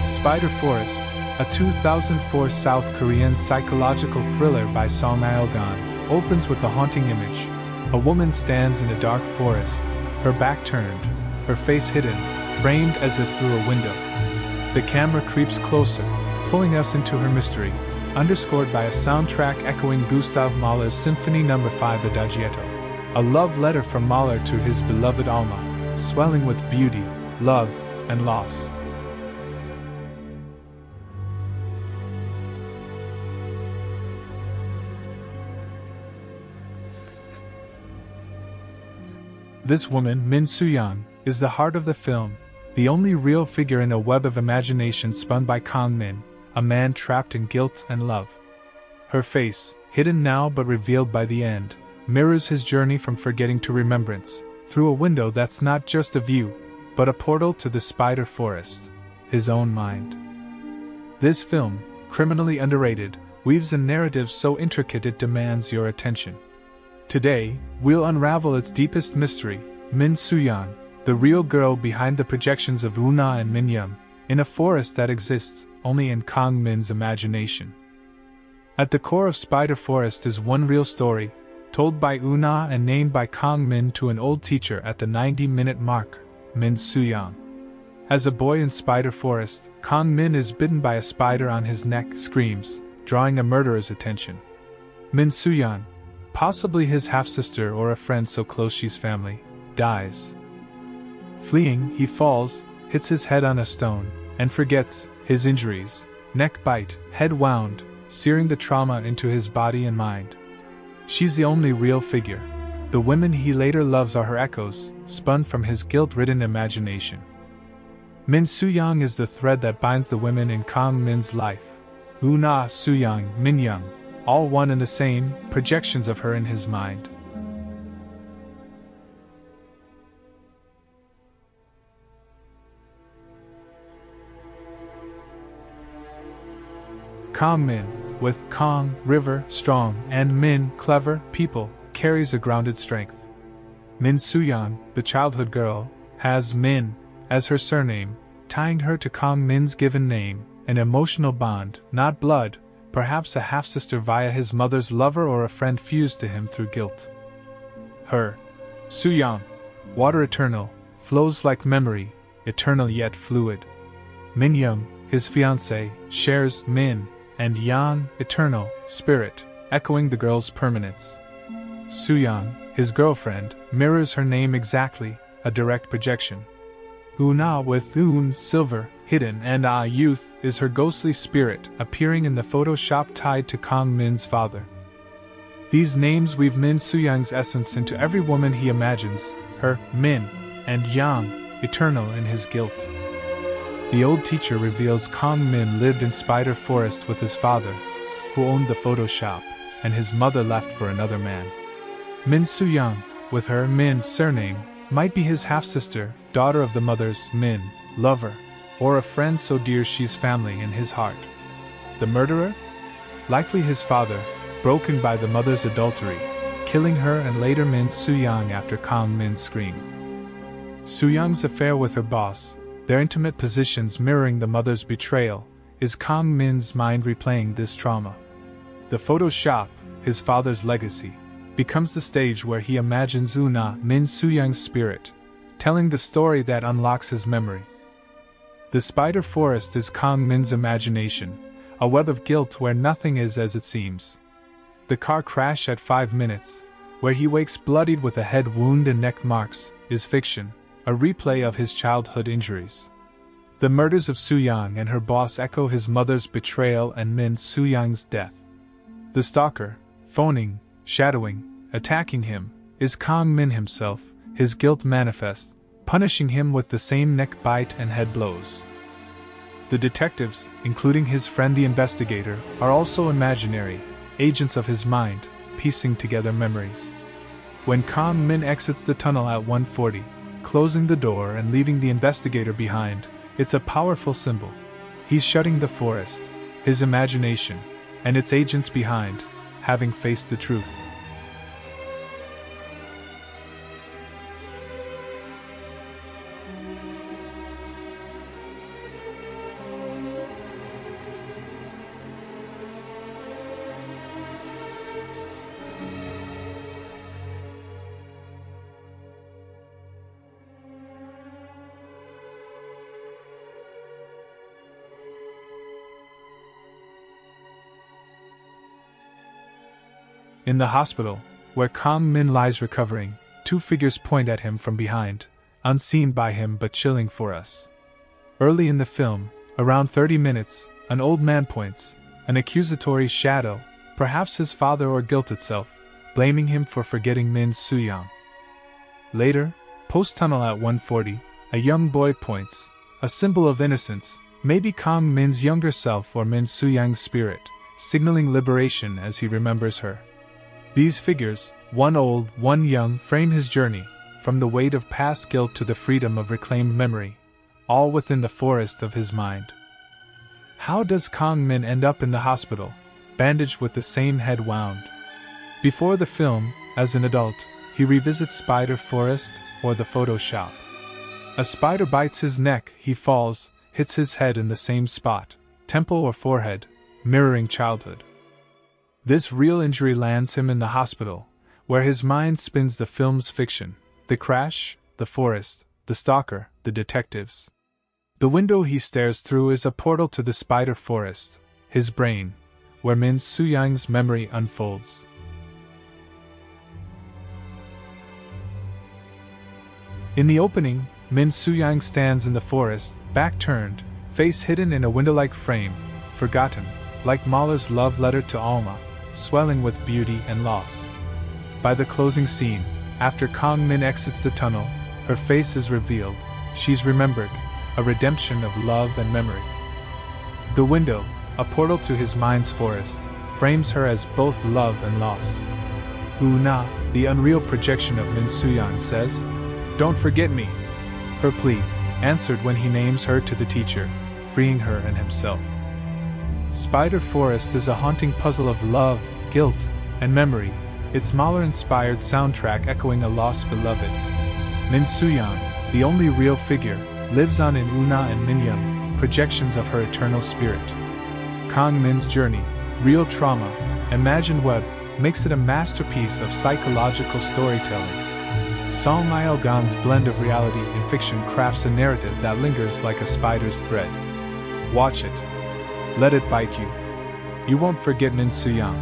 Spider Forest, a 2004 South Korean psychological thriller by Song Il-gun, opens with a haunting image. A woman stands in a dark forest, her back turned, her face hidden, framed as if through a window. The camera creeps closer, pulling us into her mystery, underscored by a soundtrack echoing Gustav Mahler's Symphony No. 5 Adagietto, a love letter from Mahler to his beloved Alma, swelling with beauty, love, and loss. This woman, Min Soo-young, is the heart of the film, the only real figure in a web of imagination spun by Kang Min, a man trapped in guilt and love. Her face, hidden now but revealed by the end, mirrors his journey from forgetting to remembrance, through a window that's not just a view, but a portal to the Spider Forest, his own mind. This film, criminally underrated, weaves a narrative so intricate it demands your attention. Today, we'll unravel its deepest mystery, Min Soo-young, the real girl behind the projections of Una and Min-young, in a forest that exists only in Kang Min's imagination. At the core of Spider Forest is one real story, told by Una and named by Kang Min to an old teacher at the 90-minute mark, Min Soo-young. As a boy in Spider Forest, Kang Min is bitten by a spider on his neck, screams, drawing a murderer's attention. Min Soo-young, possibly his half-sister or a friend so close she's family, dies. Fleeing, he falls, hits his head on a stone, and forgets his injuries, neck bite, head wound, searing the trauma into his body and mind. She's the only real figure. The women he later loves are her echoes, spun from his guilt-ridden imagination. Min Soo-young is the thread that binds the women in Kang Min's life. Una, Soo-young, Min-young, all one and the same, projections of her in his mind. Kang Min, with Kang, river, strong, and Min, clever, people, carries a grounded strength. Min Soo-young, the childhood girl, has Min as her surname, tying her to Kang Min's given name, an emotional bond, not blood, perhaps a half-sister via his mother's lover or a friend fused to him through guilt. Her, Soo-young, water eternal, flows like memory, eternal yet fluid. Min-young, his fiancée, shares Min and Yang, eternal, spirit, echoing the girl's permanence. Soo-young, his girlfriend, mirrors her name exactly, a direct projection. Una with Un, silver, hidden, and youth, is her ghostly spirit, appearing in the Photoshop tied to Kang Min's father. These names weave Min Soo-young's essence into every woman he imagines, her, Min, and Yang, eternal in his guilt. The old teacher reveals Kang Min lived in Spider Forest with his father, who owned the Photoshop, and his mother left for another man. Min Soo-young, with her Min surname, might be his half-sister, daughter of the mother's Min, lover, or a friend so dear she's family in his heart. The murderer? Likely his father, broken by the mother's adultery, killing her and later Min Soo-young after Kang Min's scream. Soo-young's affair with her boss, their intimate positions mirroring the mother's betrayal, is Kang Min's mind replaying this trauma. The Photoshop, his father's legacy, becomes the stage where he imagines Una, Min Soo-young's spirit, telling the story that unlocks his memory. The Spider Forest is Kang Min's imagination, a web of guilt where nothing is as it seems. The car crash at 5 minutes, where he wakes bloodied with a head wound and neck marks, is fiction, a replay of his childhood injuries. The murders of Soo-young and her boss echo his mother's betrayal and Min Soo-young's death. The stalker, phoning, shadowing, attacking him, is Kang Min himself, his guilt manifest, punishing him with the same neck bite and head blows. The detectives, including his friend the investigator, are also imaginary, agents of his mind, piecing together memories. When Kang Min exits the tunnel at 1:40, closing the door and leaving the investigator behind, it's a powerful symbol. He's shutting the forest, his imagination, and its agents behind, having faced the truth. In the hospital, where Kang Min lies recovering, two figures point at him from behind, unseen by him but chilling for us. Early in the film, around 30 minutes, an old man points, an accusatory shadow, perhaps his father or guilt itself, blaming him for forgetting Min Soo-young. Later, post-tunnel at 1:40, a young boy points, a symbol of innocence, maybe Kang Min's younger self or Min Soo-young's spirit, signaling liberation as he remembers her. These figures, one old, one young, frame his journey, from the weight of past guilt to the freedom of reclaimed memory, all within the forest of his mind. How does Kang Min end up in the hospital, bandaged with the same head wound? Before the film, as an adult, he revisits Spider Forest or the photo shop. A spider bites his neck, he falls, hits his head in the same spot, temple or forehead, mirroring childhood. This real injury lands him in the hospital, where his mind spins the film's fiction: the crash, the forest, the stalker, the detectives. The window he stares through is a portal to the Spider Forest, his brain, where Min Soo-young's memory unfolds. In the opening, Min Soo-young stands in the forest, back turned, face hidden in a window-like frame, forgotten, like Mahler's love letter to Alma, swelling with beauty and loss. By the closing scene, after Kang Min exits the tunnel, her face is revealed, she's remembered, a redemption of love and memory. The window, a portal to his mind's forest, frames her as both love and loss. Una, the unreal projection of Min Soo-young, says, "Don't forget me." Her plea, answered when he names her to the teacher, freeing her and himself. Spider Forest is a haunting puzzle of love, guilt, and memory, its Mahler-inspired soundtrack echoing a lost beloved. Min Soo-young, the only real figure, lives on in Una and Min-young, projections of her eternal spirit. Kang Min's journey, real trauma, imagined web, makes it a masterpiece of psychological storytelling. Song Il-gan's blend of reality and fiction crafts a narrative that lingers like a spider's thread. Watch it. Let it bite you. You won't forget Min Soo-young.